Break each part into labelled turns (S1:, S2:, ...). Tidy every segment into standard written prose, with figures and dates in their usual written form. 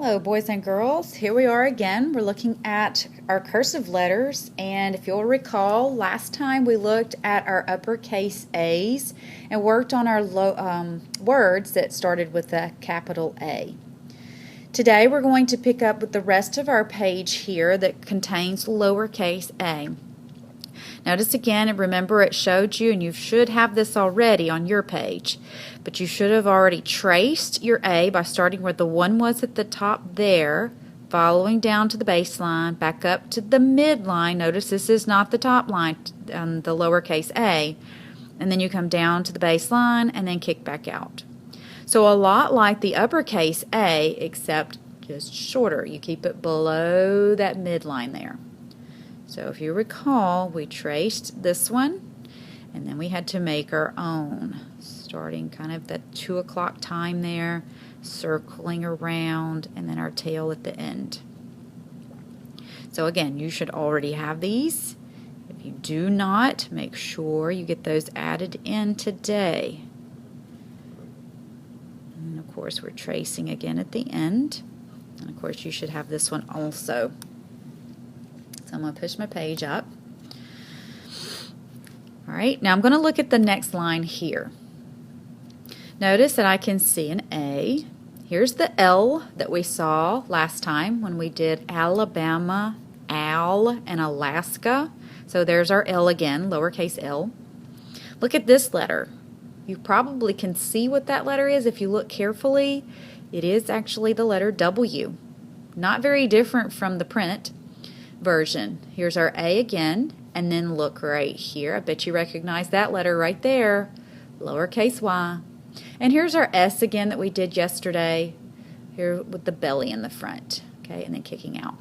S1: Hello boys and girls, here we are again. We're looking at our cursive letters, and if you'll recall, last time we looked at our uppercase A's and worked on our words that started with a capital A. Today we're going to pick up with the rest of our page here that contains lowercase a. Notice again, and remember it showed you, and you should have this already on your page, but you should have already traced your A by starting where the one was at the top there, following down to the baseline, back up to the midline. Notice this is not the top line on the lowercase a, and then you come down to the baseline and then kick back out. So a lot like the uppercase A, except just shorter. You keep it below that midline there. So if you recall, we traced this one, and then we had to make our own, starting kind of that 2 o'clock time there, circling around, and then our tail at the end. So again, you should already have these. If you do not, make sure you get those added in today. And of course, we're tracing again at the end. And of course, you should have this one also. So I'm going to push my page up. All right, now I'm going to look at the next line here. Notice that I can see an A. Here's the L that we saw last time when we did Alabama, Al, and Alaska. So there's our L again, lowercase l. Look at this letter. You probably can see what that letter is if you look carefully. It is actually the letter W. Not very different from the print version. Here's our A again, and then look right here. I bet you recognize that letter right there, lowercase y. And here's our S again that we did yesterday, here with the belly in the front, okay, and then kicking out.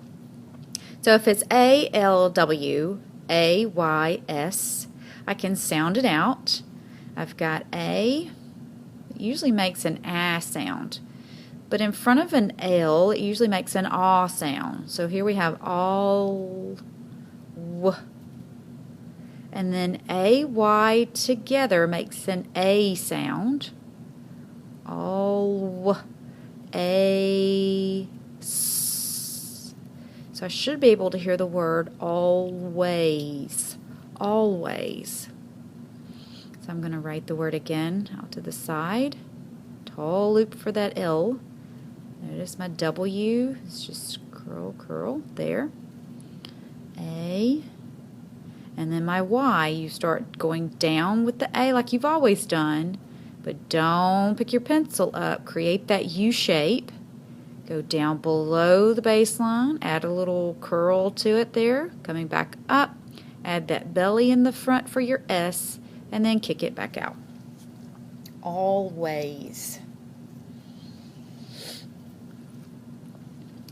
S1: So if it's A, L, W, A, Y, S, I can sound it out. I've got A, it usually makes an A sound. But in front of an L, it usually makes an aw sound. So here we have all, w. And then A-Y together makes an A sound. All, a, s. So I should be able to hear the word always, always. So I'm going to write the word again out to the side. Tall loop for that L. Notice my W is just curl there. A. And then my Y, you start going down with the A like you've always done, but don't pick your pencil up. Create that U shape. Go down below the baseline. Add a little curl to it there. Coming back up. Add that belly in the front for your S, and then kick it back out. Always.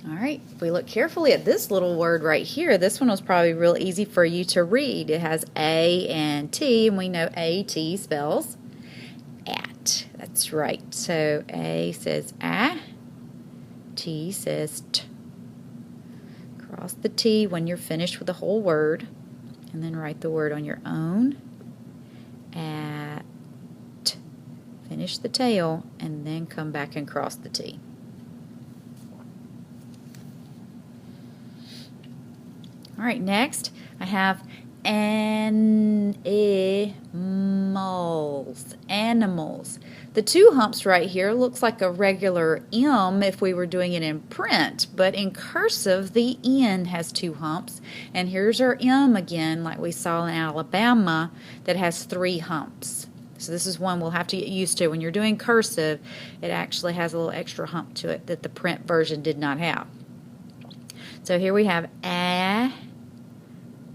S1: All right, if we look carefully at this little word right here, this one was probably real easy for you to read. It has A and T, and we know A-T spells at. That's right. So A says a, T says t. Cross the T when you're finished with the whole word, and then write the word on your own. At. Finish the tail, and then come back and cross the T. All right, next I have animals. Animals. The two humps right here looks like a regular M if we were doing it in print, but in cursive the N has two humps, and here's our M again like we saw in Alabama that has 3 humps. So this is one we'll have to get used to. When you're doing cursive, it actually has a little extra hump to it that the print version did not have. So here we have a,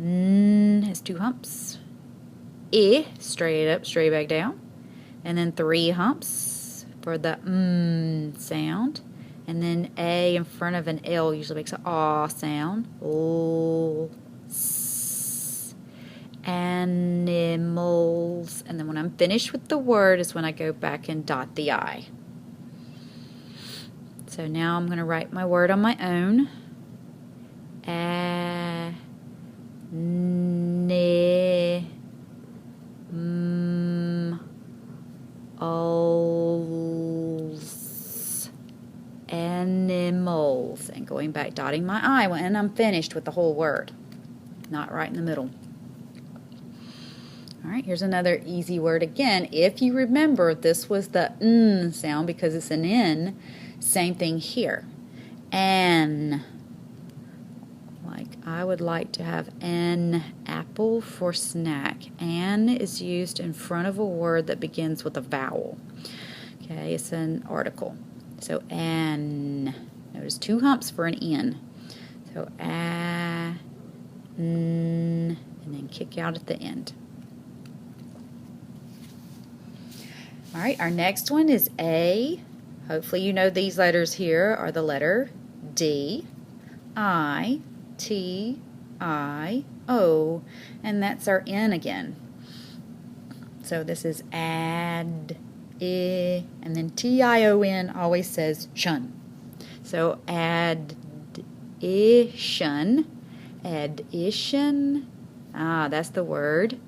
S1: n has 2 humps, I, straight up, straight back down, and then 3 humps for the sound, and then A in front of an L usually makes an aw sound, l, s, animals, and then when I'm finished with the word is when I go back and dot the I. So now I'm going to write my word on my own. animals. And going back, dotting my I when I'm finished with the whole word, not right in the middle. All right, here's another easy word again. If you remember, this was the N sound because it's an N. Same thing here. An. Like, I would like to have an apple for snack. An is used in front of a word that begins with a vowel. Okay, it's an article. So, an. Notice 2 humps for an N. So, a, n, and then kick out at the end. All right, our next one is A. Hopefully you know these letters here are the letter D, I, T, I, O, and that's our N again. So this is add, I, and then T-I-O-N always says shun. So addition, addition, that's the word,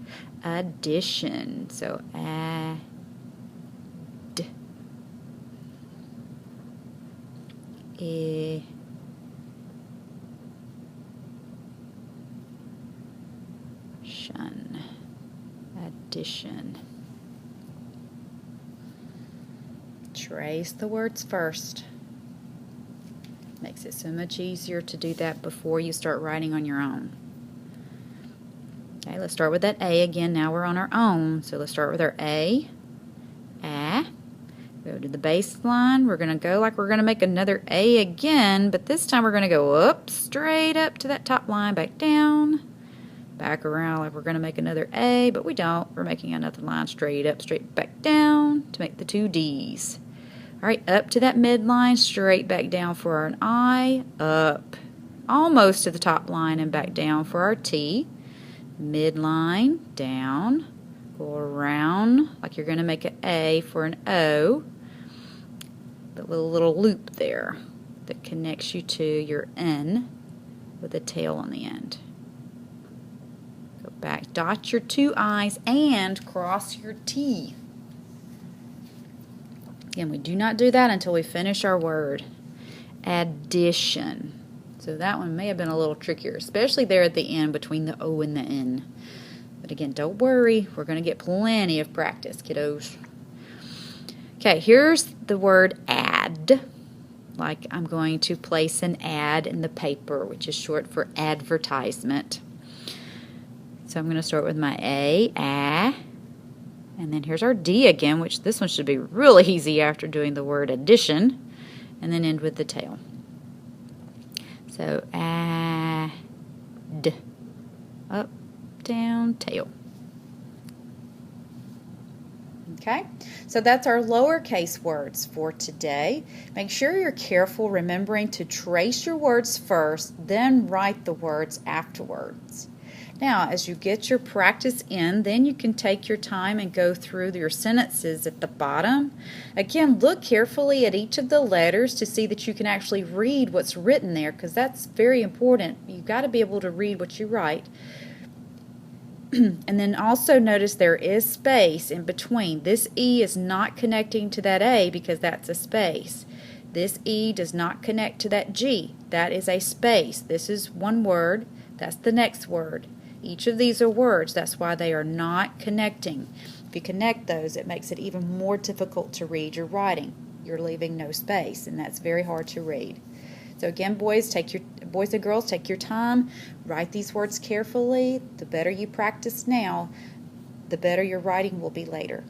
S1: addition. So addition. Trace the words first. Makes it so much easier to do that before you start writing on your own. Okay, let's start with that A again. Now we're on our own. So let's start with our A. Go to the baseline. We're going to go like we're going to make another A again, but this time we're going to go up, straight up to that top line, back down, back around like we're going to make another A, but we don't. We're making another line straight up, straight back down to make the 2 D's. All right, up to that midline, straight back down for an I, up, almost to the top line and back down for our T, midline, down, go around like you're going to make an A for an O, the little loop there that connects you to your N with a tail on the end. Go back, dot your 2 I's and cross your T. Again, we do not do that until we finish our word. Addition. So that one may have been a little trickier, especially there at the end between the O and the N. But again, don't worry. We're going to get plenty of practice, kiddos. Okay, here's the word add. Like I'm going to place an ad in the paper, which is short for advertisement. So I'm going to start with my A, and then here's our D again, which this one should be really easy after doing the word addition, and then end with the tail. So add, up, down, tail. Okay, so that's our lowercase words for today. Make sure you're careful remembering to trace your words first, then write the words afterwards. Now, as you get your practice in, then you can take your time and go through your sentences at the bottom. Again, look carefully at each of the letters to see that you can actually read what's written there, because that's very important. You've got to be able to read what you write. And then also notice there is space in between. This E is not connecting to that A because that's a space. This E does not connect to that G. That is a space. This is one word. That's the next word. Each of these are words. That's why they are not connecting. If you connect those, it makes it even more difficult to read your writing. You're leaving no space, and that's very hard to read. So again, boys and girls, take your time. Write these words carefully. The better you practice now, the better your writing will be later.